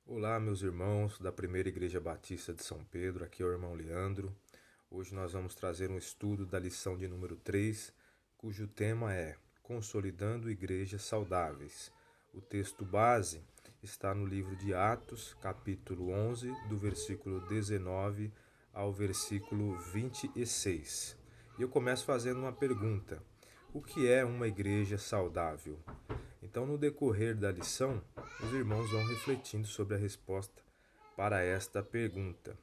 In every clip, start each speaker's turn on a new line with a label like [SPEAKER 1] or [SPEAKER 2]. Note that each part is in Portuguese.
[SPEAKER 1] Olá, meus irmãos da Primeira Igreja Batista de São Pedro, aqui é o irmão Leandro. Hoje nós vamos trazer um estudo da lição de número 3, cujo tema é Consolidando Igrejas Saudáveis. O texto base está no livro de Atos, capítulo 11, do versículo 19 ao versículo 26. E eu começo fazendo uma pergunta: o que é uma igreja saudável? Então, no decorrer da lição, os irmãos vão refletindo sobre a resposta para esta pergunta.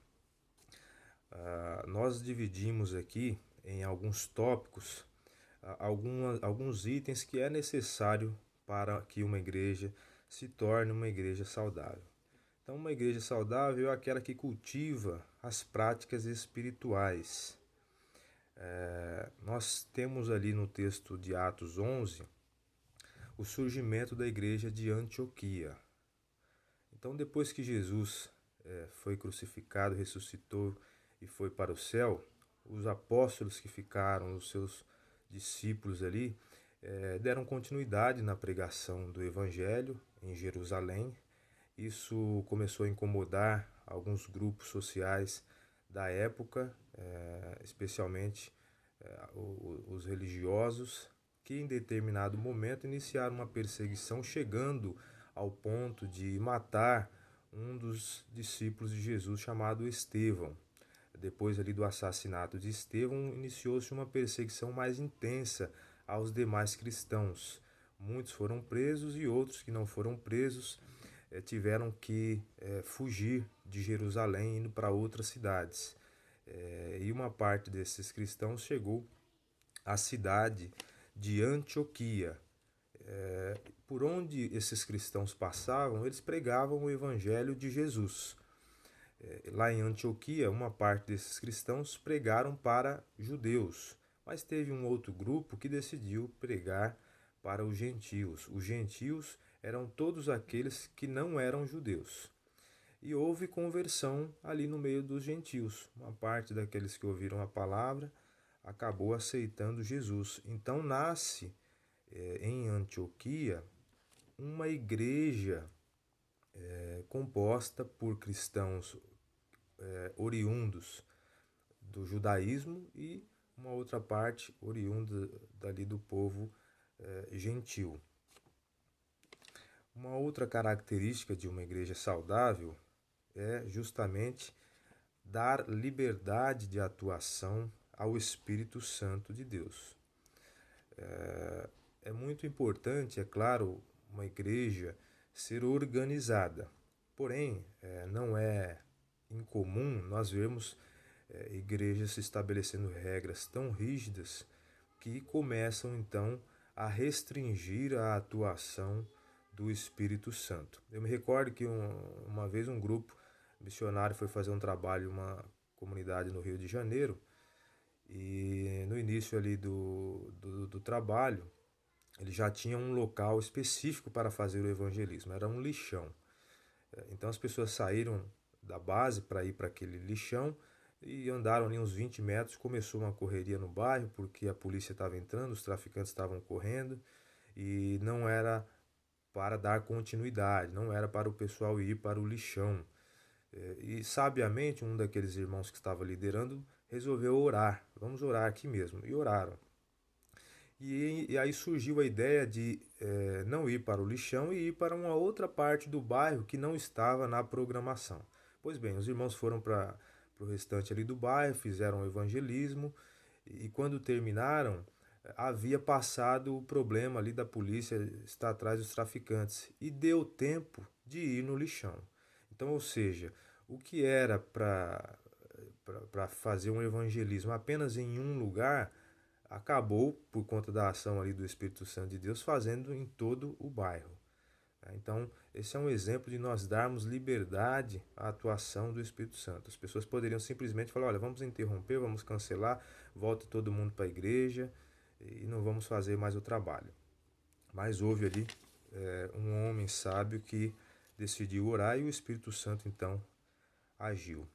[SPEAKER 1] Nós dividimos aqui em alguns tópicos alguns itens que é necessário para que uma igreja se torne uma igreja saudável. Então, uma igreja saudável é aquela que cultiva as práticas espirituais. Nós temos ali no texto de Atos 11 o surgimento da igreja de Antioquia. Então, depois que Jesus foi crucificado, ressuscitou e foi para o céu, os apóstolos que ficaram, os seus discípulos ali, deram continuidade na pregação do Evangelho em Jerusalém. Isso começou a incomodar alguns grupos sociais da época, especialmente os religiosos, que em determinado momento iniciaram uma perseguição, chegando ao ponto de matar um dos discípulos de Jesus chamado Estevão. Depois ali do assassinato de Estevão, iniciou-se uma perseguição mais intensa aos demais cristãos. Muitos foram presos e outros que não foram presos tiveram que fugir de Jerusalém indo para outras cidades. E uma parte desses cristãos chegou à cidade de Antioquia. Por onde esses cristãos passavam, eles pregavam o evangelho de Jesus. Lá em Antioquia, uma parte desses cristãos pregaram para judeus, mas teve um outro grupo que decidiu pregar para os gentios. Os gentios eram todos aqueles que não eram judeus. E houve conversão ali no meio dos gentios. Uma parte daqueles que ouviram a palavra acabou aceitando Jesus. Então nasce em Antioquia uma igreja composta por cristãos oriundos do judaísmo e uma outra parte oriunda dali do povo gentil. Uma outra característica de uma igreja saudável é justamente dar liberdade de atuação ao Espírito Santo de Deus. É muito importante, é claro, uma igreja ser organizada. Porém, não é incomum nós vermos igrejas estabelecendo regras tão rígidas que começam então a restringir a atuação do Espírito Santo. Eu me recordo que uma vez um grupo missionário foi fazer um trabalho em uma comunidade no Rio de Janeiro e no início ali do trabalho ele já tinha um local específico para fazer o evangelismo, era um lixão. Então as pessoas saíram da base para ir para aquele lixão e andaram ali uns 20 metros, começou uma correria no bairro porque a polícia estava entrando, os traficantes estavam correndo e não era para dar continuidade, não era para o pessoal ir para o lixão. E sabiamente um daqueles irmãos que estava liderando resolveu orar. Vamos orar aqui mesmo. E oraram. E aí surgiu a ideia de não ir para o lixão e ir para uma outra parte do bairro que não estava na programação. Pois bem, os irmãos foram para o restante ali do bairro, fizeram o evangelismo e quando terminaram, havia passado o problema ali da polícia estar atrás dos traficantes e deu tempo de ir no lixão. Então, ou seja, o que era para fazer um evangelismo apenas em um lugar, acabou, por conta da ação ali do Espírito Santo de Deus, fazendo em todo o bairro. Então, esse é um exemplo de nós darmos liberdade à atuação do Espírito Santo. As pessoas poderiam simplesmente falar: olha, vamos interromper, vamos cancelar, volta todo mundo para a igreja e não vamos fazer mais o trabalho. Mas houve ali um homem sábio que decidiu orar e o Espírito Santo então agiu.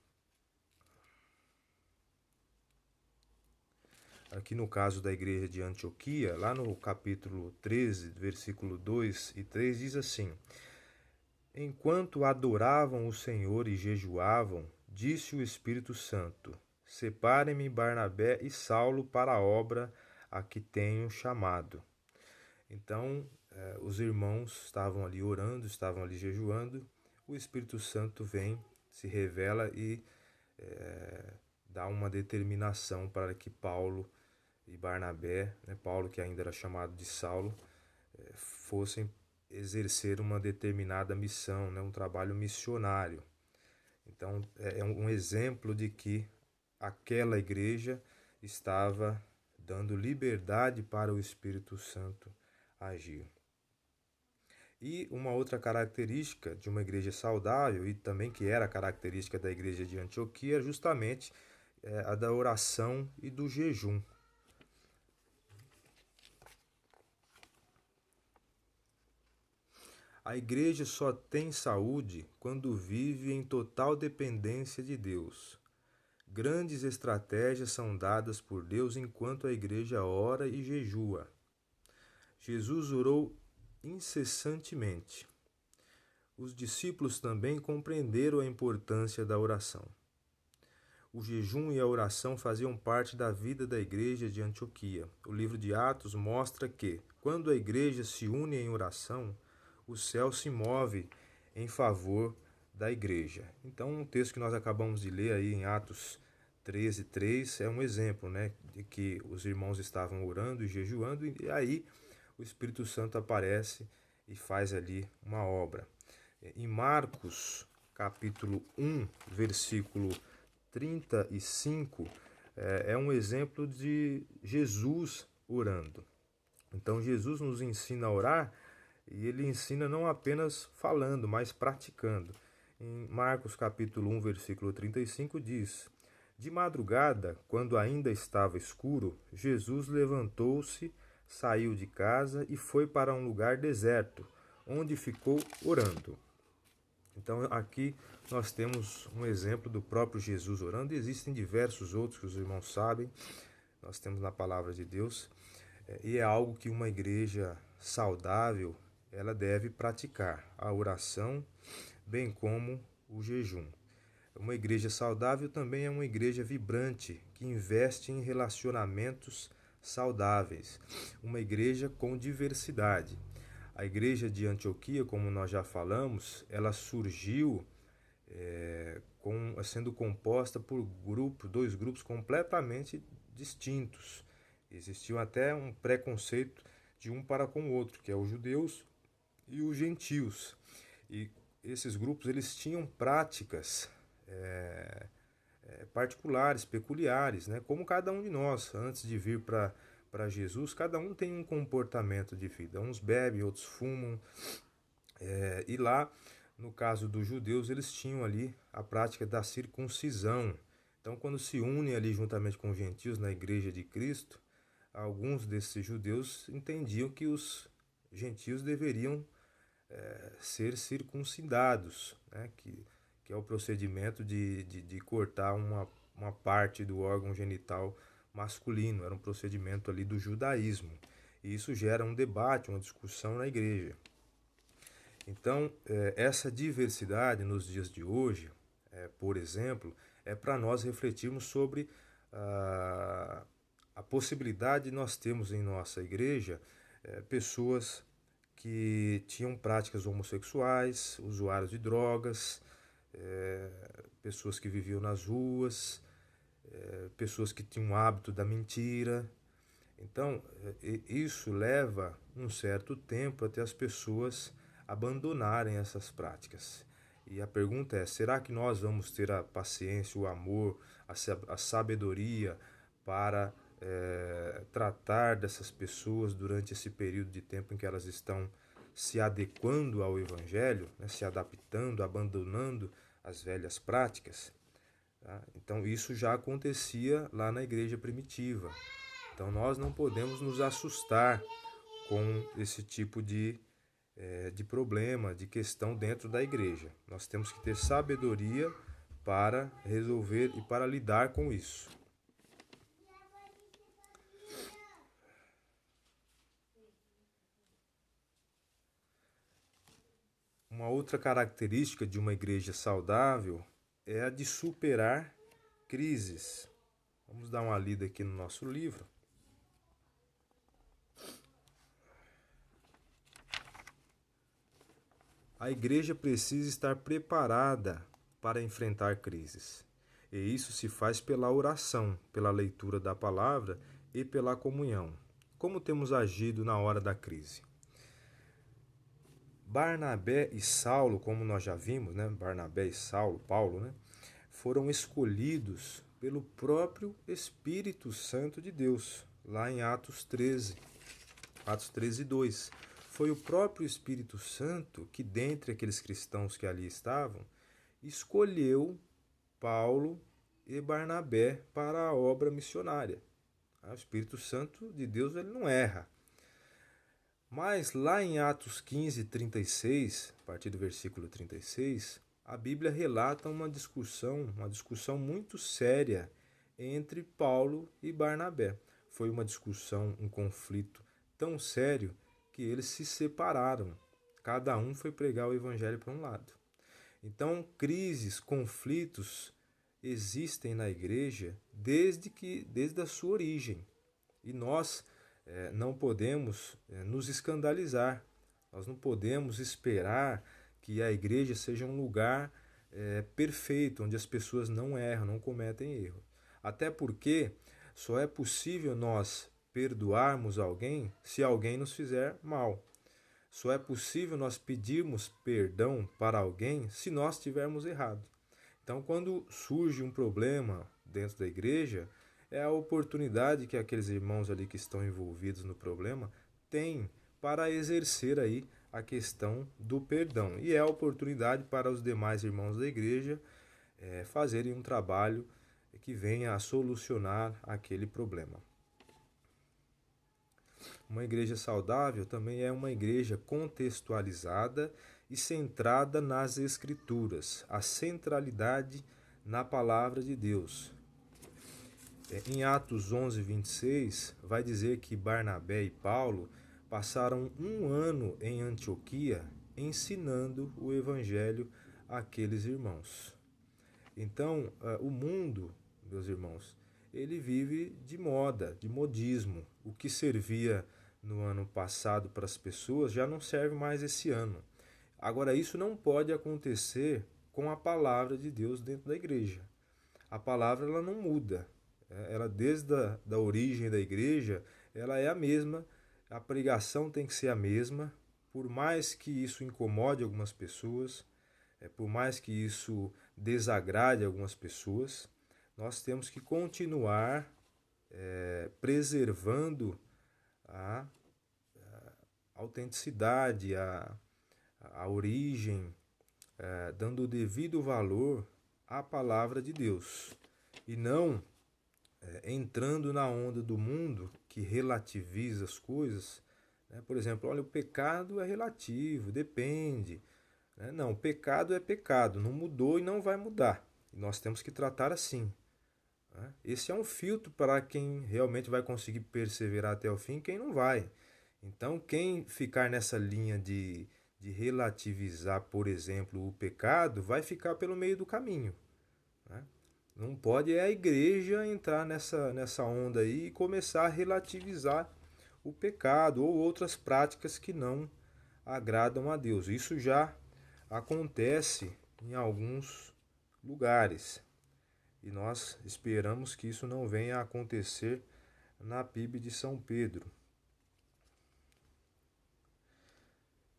[SPEAKER 1] Aqui no caso da igreja de Antioquia, lá no capítulo 13, versículo 2 e 3, diz assim: Enquanto adoravam o Senhor e jejuavam, disse o Espírito Santo: Separem-me Barnabé e Saulo para a obra a que tenho chamado. Então, os irmãos estavam ali orando, estavam ali jejuando, o Espírito Santo vem, se revela e dá uma determinação para que Paulo e Barnabé, Paulo que ainda era chamado de Saulo, fossem exercer uma determinada missão, um trabalho missionário. Então, é um exemplo de que aquela igreja estava dando liberdade para o Espírito Santo agir. E uma outra característica de uma igreja saudável, e também que era a característica da igreja de Antioquia, é justamente a da oração e do jejum. A igreja só tem saúde quando vive em total dependência de Deus. Grandes estratégias são dadas por Deus enquanto a igreja ora e jejua. Jesus orou incessantemente. Os discípulos também compreenderam a importância da oração. O jejum e a oração faziam parte da vida da igreja de Antioquia. O livro de Atos mostra que, quando a igreja se une em oração, o céu se move em favor da igreja. Então, o texto que nós acabamos de ler aí em Atos 13:3 é um exemplo, de que os irmãos estavam orando e jejuando, e aí o Espírito Santo aparece e faz ali uma obra. Em Marcos, capítulo 1, versículo 35, é um exemplo de Jesus orando. Então, Jesus nos ensina a orar, e ele ensina não apenas falando, mas praticando. Em Marcos capítulo 1, versículo 35 diz: De madrugada, quando ainda estava escuro, Jesus levantou-se, saiu de casa e foi para um lugar deserto, onde ficou orando. Então aqui nós temos um exemplo do próprio Jesus orando, e existem diversos outros que os irmãos sabem, nós temos na palavra de Deus, e é algo que uma igreja saudável ela deve praticar, a oração, bem como o jejum. Uma igreja saudável também é uma igreja vibrante, que investe em relacionamentos saudáveis. Uma igreja com diversidade. A igreja de Antioquia, como nós já falamos, ela surgiu sendo composta por dois grupos completamente distintos. Existia até um preconceito de um para com o outro, que é os judeus e os gentios. E esses grupos eles tinham práticas particulares, peculiares, como cada um de nós. Antes de vir para Jesus, cada um tem um comportamento de vida. Uns bebem, outros fumam. E lá, no caso dos judeus, eles tinham ali a prática da circuncisão. Então, quando se unem ali juntamente com os gentios na igreja de Cristo, alguns desses judeus entendiam que os gentios deveriam ser circuncidados, que é o procedimento de cortar uma parte do órgão genital masculino. Era um procedimento ali do judaísmo. E isso gera um debate, uma discussão na igreja. Então, essa diversidade nos dias de hoje, por exemplo, é para nós refletirmos sobre a possibilidade de nós termos em nossa igreja pessoas que tinham práticas homossexuais, usuários de drogas, pessoas que viviam nas ruas, pessoas que tinham o hábito da mentira. Então, isso leva um certo tempo até as pessoas abandonarem essas práticas. E a pergunta é: será que nós vamos ter a paciência, o amor, a sabedoria para tratar dessas pessoas durante esse período de tempo em que elas estão se adequando ao Evangelho, se adaptando, abandonando as velhas práticas? Tá? Então isso já acontecia lá na igreja primitiva. Então nós não podemos nos assustar com esse tipo de problema, de questão dentro da igreja. Nós temos que ter sabedoria para resolver e para lidar com isso. Uma outra característica de uma igreja saudável é a de superar crises. Vamos dar uma lida aqui no nosso livro. A igreja precisa estar preparada para enfrentar crises. E isso se faz pela oração, pela leitura da palavra e pela comunhão. Como temos agido na hora da crise? Barnabé e Saulo, como nós já vimos, né? Barnabé e Saulo, Paulo, né? Foram escolhidos pelo próprio Espírito Santo de Deus, lá em Atos 13, 2. Foi o próprio Espírito Santo que, dentre aqueles cristãos que ali estavam, escolheu Paulo e Barnabé para a obra missionária. O Espírito Santo de Deus, ele não erra. Mas lá em Atos 15, 36, a partir do versículo 36, a Bíblia relata uma discussão muito séria entre Paulo e Barnabé. Foi uma discussão, um conflito tão sério que eles se separaram. Cada um foi pregar o evangelho para um lado. Então, crises, conflitos existem na igreja desde a sua origem. E nós não podemos nos escandalizar. Nós não podemos esperar que a igreja seja um lugar perfeito, onde as pessoas não erram, não cometem erro. Até porque só é possível nós perdoarmos alguém se alguém nos fizer mal. Só é possível nós pedirmos perdão para alguém se nós tivermos errado. Então, quando surge um problema dentro da igreja, é a oportunidade que aqueles irmãos ali que estão envolvidos no problema têm para exercer aí a questão do perdão. E é a oportunidade para os demais irmãos da igreja fazerem um trabalho que venha a solucionar aquele problema. Uma igreja saudável também é uma igreja contextualizada e centrada nas Escrituras, a centralidade na palavra de Deus. Em Atos 11, 26, vai dizer que Barnabé e Paulo passaram 1 ano em Antioquia ensinando o evangelho àqueles irmãos. Então, o mundo, meus irmãos, ele vive de moda, de modismo. O que servia no ano passado para as pessoas já não serve mais esse ano. Agora, isso não pode acontecer com a palavra de Deus dentro da igreja. A palavra ela não muda. Ela, desde a origem da igreja, ela é a mesma. A pregação tem que ser a mesma. Por mais que isso incomode algumas pessoas, por mais que isso desagrade algumas pessoas, nós temos que continuar preservando a autenticidade, a origem, dando o devido valor à palavra de Deus. E não entrando na onda do mundo que relativiza as coisas. Por exemplo, olha, o pecado é relativo, depende. Não, pecado é pecado, não mudou e não vai mudar. E nós temos que tratar assim. Esse é um filtro para quem realmente vai conseguir perseverar até o fim e quem não vai. Então, quem ficar nessa linha de relativizar, por exemplo, o pecado, vai ficar pelo meio do caminho. Não pode a igreja entrar nessa onda aí e começar a relativizar o pecado ou outras práticas que não agradam a Deus. Isso já acontece em alguns lugares. E nós esperamos que isso não venha a acontecer na PIB de São Pedro.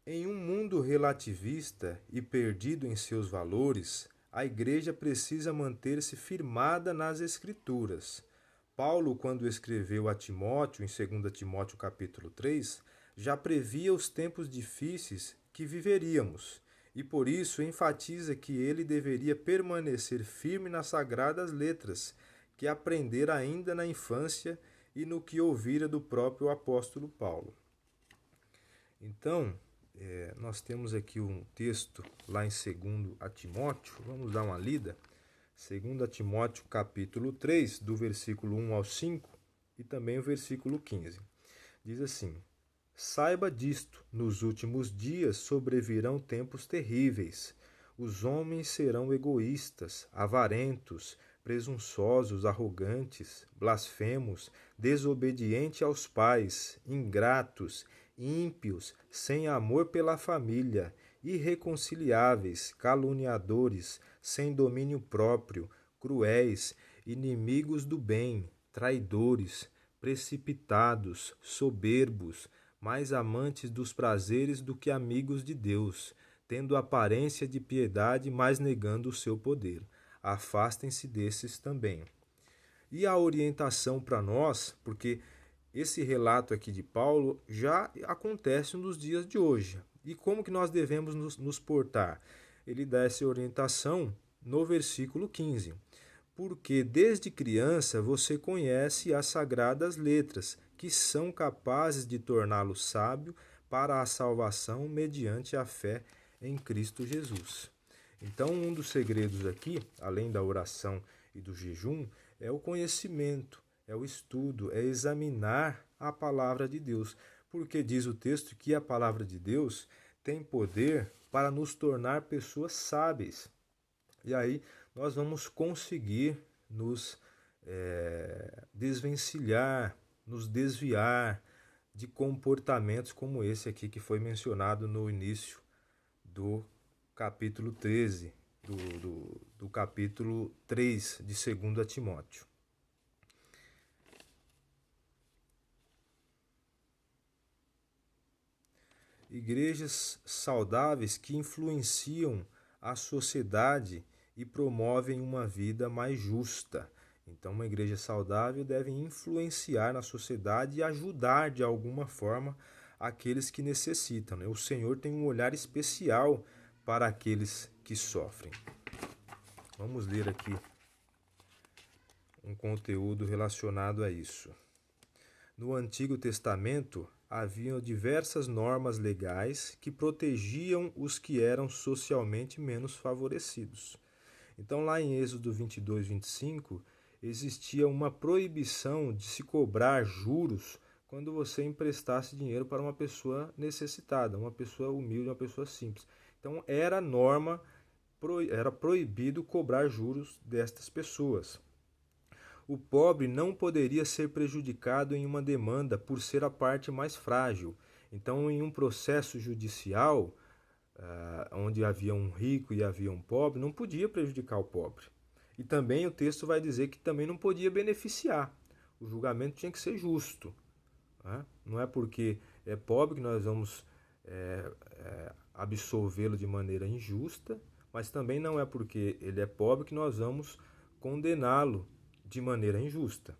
[SPEAKER 1] Em um mundo relativista e perdido em seus valores, a igreja precisa manter-se firmada nas Escrituras. Paulo, quando escreveu a Timóteo, em 2 Timóteo capítulo 3, já previa os tempos difíceis que viveríamos, e por isso enfatiza que ele deveria permanecer firme nas sagradas letras, que aprendera ainda na infância e no que ouvira do próprio apóstolo Paulo. Então, nós temos aqui um texto lá em 2 Timóteo, vamos dar uma lida. 2 Timóteo capítulo 3, do versículo 1 ao 5 e também o versículo 15. Diz assim, Saiba disto: nos últimos dias sobrevirão tempos terríveis. Os homens serão egoístas, avarentos, presunçosos, arrogantes, blasfemos, desobedientes aos pais, ingratos, ímpios, sem amor pela família, irreconciliáveis, caluniadores, sem domínio próprio, cruéis, inimigos do bem, traidores, precipitados, soberbos, mais amantes dos prazeres do que amigos de Deus, tendo aparência de piedade, mas negando o seu poder. Afastem-se desses também. E a orientação para nós, porque esse relato aqui de Paulo já acontece nos dias de hoje. E como que nós devemos nos portar? Ele dá essa orientação no versículo 15. Porque desde criança você conhece as sagradas letras, que são capazes de torná-lo sábio para a salvação mediante a fé em Cristo Jesus. Então, um dos segredos aqui, além da oração e do jejum, é o conhecimento, é o estudo, é examinar a palavra de Deus. Porque diz o texto que a palavra de Deus tem poder para nos tornar pessoas sábias. E aí nós vamos conseguir nos desvencilhar, nos desviar de comportamentos como esse aqui que foi mencionado no início do capítulo 13, do capítulo 3 de 2 Timóteo. Igrejas saudáveis que influenciam a sociedade e promovem uma vida mais justa. Então, uma igreja saudável deve influenciar na sociedade e ajudar de alguma forma aqueles que necessitam. O Senhor tem um olhar especial para aqueles que sofrem. Vamos ler aqui um conteúdo relacionado a isso. No Antigo Testamento, haviam diversas normas legais que protegiam os que eram socialmente menos favorecidos. Então, lá em Êxodo 22, 25, existia uma proibição de se cobrar juros quando você emprestasse dinheiro para uma pessoa necessitada, uma pessoa humilde, uma pessoa simples. Então, era norma, era proibido cobrar juros destas pessoas. O pobre não poderia ser prejudicado em uma demanda por ser a parte mais frágil. Então, em um processo judicial, onde havia um rico e havia um pobre, não podia prejudicar o pobre. E também o texto vai dizer que também não podia beneficiar. O julgamento tinha que ser justo. Né? Não é porque é pobre que nós vamos absolvê-lo de maneira injusta, mas também não é porque ele é pobre que nós vamos condená-lo de maneira injusta.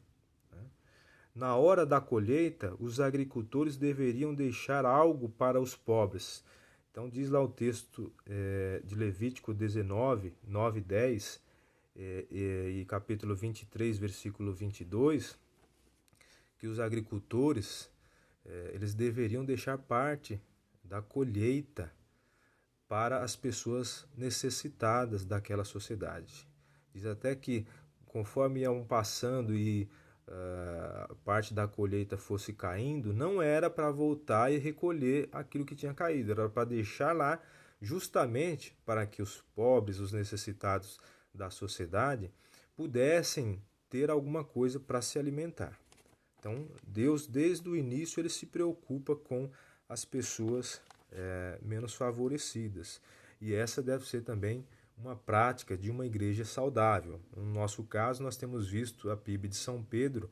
[SPEAKER 1] Na hora da colheita, os agricultores deveriam deixar algo para os pobres. Então diz lá o texto de Levítico 19, 9 e 10, e capítulo 23, versículo 22, que os agricultores eles deveriam deixar parte da colheita para as pessoas necessitadas daquela sociedade. Diz até que conforme iam passando e parte da colheita fosse caindo, não era para voltar e recolher aquilo que tinha caído, era para deixar lá justamente para que os pobres, os necessitados da sociedade pudessem ter alguma coisa para se alimentar. Então, Deus, desde o início, ele se preocupa com as pessoas menos favorecidas. E essa deve ser também uma prática de uma igreja saudável. No nosso caso, nós temos visto a PIB de São Pedro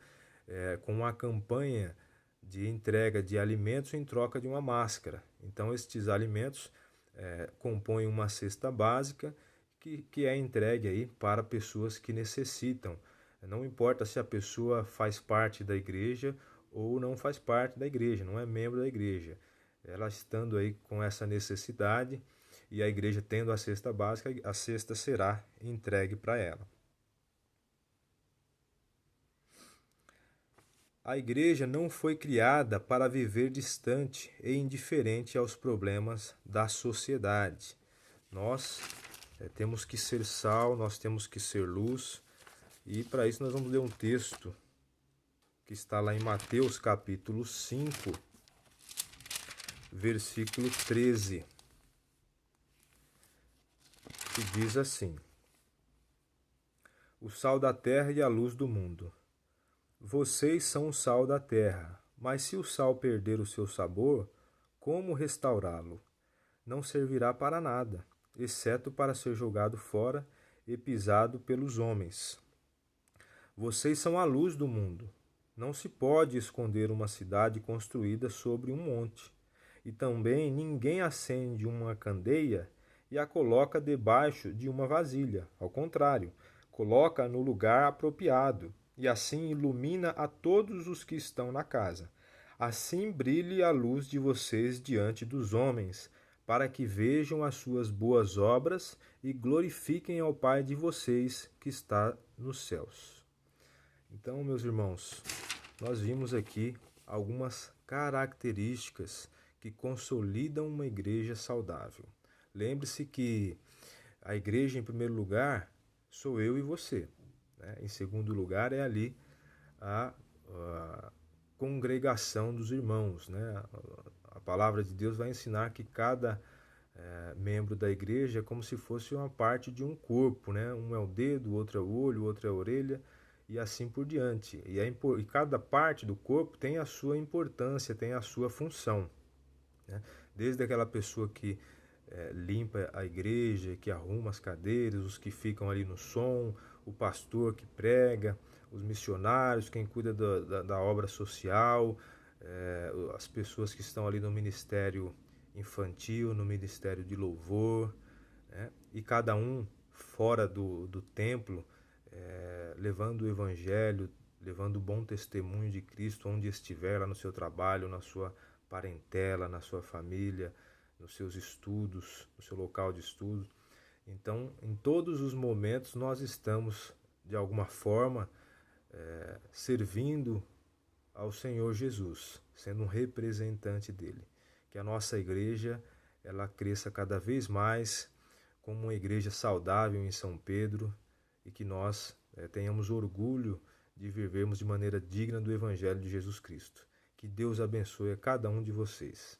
[SPEAKER 1] com uma campanha de entrega de alimentos em troca de uma máscara. Então, estes alimentos compõem uma cesta básica que é entregue aí para pessoas que necessitam. Não importa se a pessoa faz parte da igreja ou não faz parte da igreja, não é membro da igreja. Ela estando aí com essa necessidade e a igreja tendo a cesta básica, a cesta será entregue para ela. A igreja não foi criada para viver distante e indiferente aos problemas da sociedade. Nós temos que ser sal, nós temos que ser luz, e para isso nós vamos ler um texto que está lá em Mateus capítulo 5, versículo 13, que diz assim: o sal da terra e a luz do mundo. Vocês são o sal da terra, mas se o sal perder o seu sabor, como restaurá-lo? Não servirá para nada, exceto para ser jogado fora e pisado pelos homens. Vocês são a luz do mundo. Não se pode esconder uma cidade construída sobre um monte. E também ninguém acende uma candeia e a coloca debaixo de uma vasilha. Ao contrário, coloca no lugar apropriado e assim ilumina a todos os que estão na casa. Assim brilhe a luz de vocês diante dos homens, para que vejam as suas boas obras e glorifiquem ao Pai de vocês que está nos céus. Então, meus irmãos, nós vimos aqui algumas características que consolidam uma igreja saudável. Lembre-se que a igreja, em primeiro lugar, sou eu e você, né? Em segundo lugar, é ali a congregação dos irmãos, né? A palavra de Deus vai ensinar que cada membro da igreja é como se fosse uma parte de um corpo, né? Um é o dedo, o outro é o olho, o outro é a orelha, e assim por diante. E cada parte do corpo tem a sua importância, tem a sua função, né? Desde aquela pessoa que limpa a igreja, que arruma as cadeiras, os que ficam ali no som, o pastor que prega, os missionários, quem cuida da obra social, as pessoas que estão ali no ministério infantil, no ministério de louvor, né? E cada um fora do templo, levando o evangelho, levando o bom testemunho de Cristo onde estiver, lá no seu trabalho, na sua parentela, na sua família, nos seus estudos, no seu local de estudo. Então, em todos os momentos, nós estamos, de alguma forma, servindo ao Senhor Jesus, sendo um representante dele. Que a nossa igreja ela cresça cada vez mais como uma igreja saudável em São Pedro e que nós tenhamos orgulho de vivermos de maneira digna do Evangelho de Jesus Cristo. Que Deus abençoe a cada um de vocês.